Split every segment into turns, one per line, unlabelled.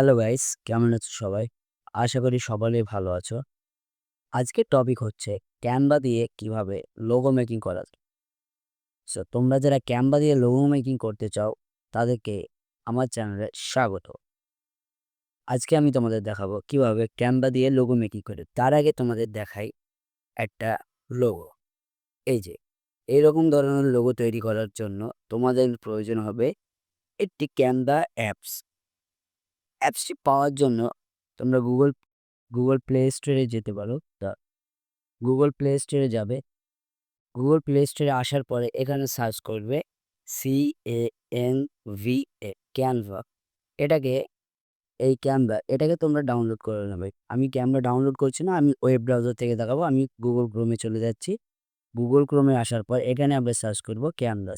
Hello guys, কেমন আছো সবাই? আশা করি সকলেই ভালো আছো। আজকের টপিক হচ্ছে ক্যানভা দিয়ে কিভাবে লোগো মেকিং করা যায়। সো তোমরা যারা ক্যানভা দিয়ে লোগো মেকিং করতে চাও, তাদেরকে আমার চ্যানেলে স্বাগত। আজকে আমি তোমাদের দেখাবো কিভাবে ক্যানভা দিয়ে লোগো মেকিং করে। তার আগে তোমাদের দেখাই একটা লোগো। এই যে এইরকম ধরনের লোগো তৈরি করার জন্য তোমাদের প্রয়োজন হবে একটি ক্যানভা অ্যাপস। অ্যাপসটি পাওয়ার জন্য তোমরা গুগল প্লে স্টোরে যেতে পারো। গুগল প্লে স্টোরে যাবে। গুগল প্লে স্টোরে আসার পরে এখানে সার্চ করবে CANVA ক্যানভা। এটাকে এটাকে তোমরা ডাউনলোড করে নেবে। আমি ক্যানভা ডাউনলোড করছি না, আমি ওয়েব ব্রাউজার থেকে দেখাবো। আমি গুগল ক্রোমে চলে যাচ্ছি। গুগল ক্রোমে আসার পর এখানে আমরা সার্চ করব ক্যানভা,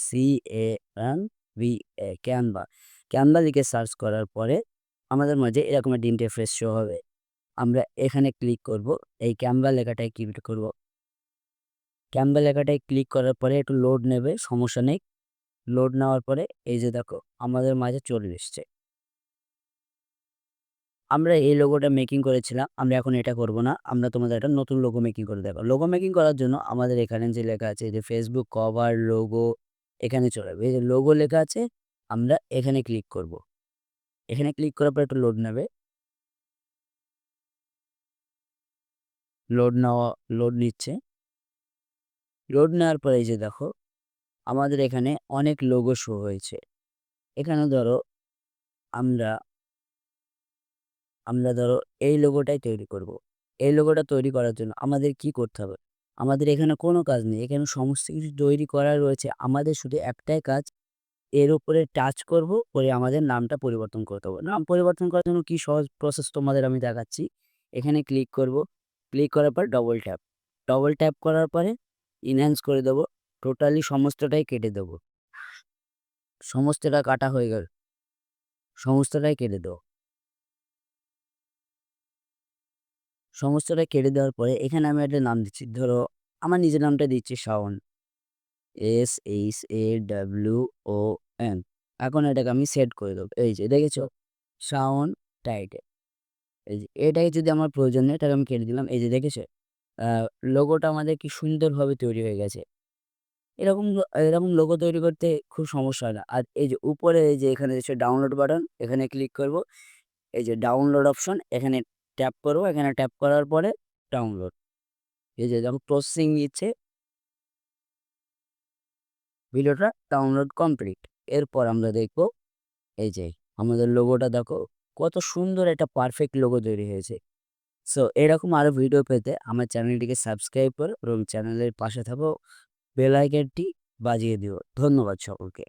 ক্যানভা। ক্যানভা লিখে সার্চ করার পরে আমাদের মাঝে এরকম একটা ইন্টারফেস শো হবে। আমরা এখানে ক্লিক করব। এই ক্যানভা লেখাটায় ক্লিক করব। ক্যানভা লেখাটায় ক্লিক করার পরে একটু লোড নেবে, সমস্যা নেই। লোড নেওয়ার পরে এই যে দেখো আমাদের মাঝে চলে এসছে। আমরা এই লোগোটা মেকিং করেছিলাম, আমরা এখন এটা করব না। আমরা তোমাদের একটা নতুন লোগো মেকিং করে দেবো। লোগো মেকিং করার জন্য আমাদের এখানে যে লেখা আছে যে ফেসবুক কভার লোগো, এখানে চলে যাবে। এই যে লোগো লেখা আছে, আমরা এখানে ক্লিক করব। এখানে ক্লিক করার পর একটু লোড নেবে। লোড নিচ্ছে। লোড নেওয়ার পরে এই যে দেখো আমাদের এখানে অনেক লোগো শো হয়েছে। এখানে ধরো আমরা আমরা ধরো এই লোগোটাই তৈরি করব। এই লোগোটা তৈরি করার জন্য আমাদের কি করতে হবে? আমাদের এখানে কোনো কাজ নেই, এখানে সমস্ত কিছু তৈরি করা রয়েছে। আমাদের শুধু একটাই কাজ, এর উপরে টাচ করব, করে আমাদের নামটা পরিবর্তন করতে হবে। নাম পরিবর্তন করার জন্য কি সহজ প্রসেস তোমাদের আমি দেখাচ্ছি। এখানে ক্লিক করব। ক্লিক করার পর ডবল ট্যাপ করার পরে ইনহ্যান্স করে দেবো। টোটালি সমস্তটাই কেটে দেবো। সমস্তটা কাটা হয়ে গেল, সমস্তটাই কেটে দেবো। সমস্তটা কেটে দেওয়ার পরে এখানে আমি একটা নাম দিচ্ছি। ধরো আমার নিজের নামটা দিচ্ছি শাওন, SHAWON। এখন এটাকে আমি সেট করে দেবো। এই যে দেখেছো, শাওন টাইটেল। এই যে এটাই যদি আমার প্রয়োজন নেই, এটাকে আমি কেটে দিলাম। এই যে দেখেছো লোগোটা আমাদের কি সুন্দরভাবে তৈরি হয়ে গেছে। এরকম লোগো তৈরি করতে খুব সমস্যা হয় না। আর এই যে উপরে এই যে এখানে ডাউনলোড বাটন, এখানে ক্লিক করব। এই যে ডাউনলোড অপশন, এখানে ট্যাপ করব। এখানে ট্যাপ করার পরে ডাউনলোড, এই যে যখন প্রসেসিং নিচ্ছে, ভিডিওটা ডাউনলোড কমপ্লিট। এরপর আমরা দেখব এই যে আমাদের লোগোটা দেখো কত সুন্দর একটা পারফেক্ট লোগো তৈরি হয়েছে। সো এরকম আরও ভিডিও পেতে আমার চ্যানেলটিকে সাবস্ক্রাইব করো এবং চ্যানেলের পাশে থাকো বেল আইকনটি বাজিয়ে দিও। ধন্যবাদ সকলকে।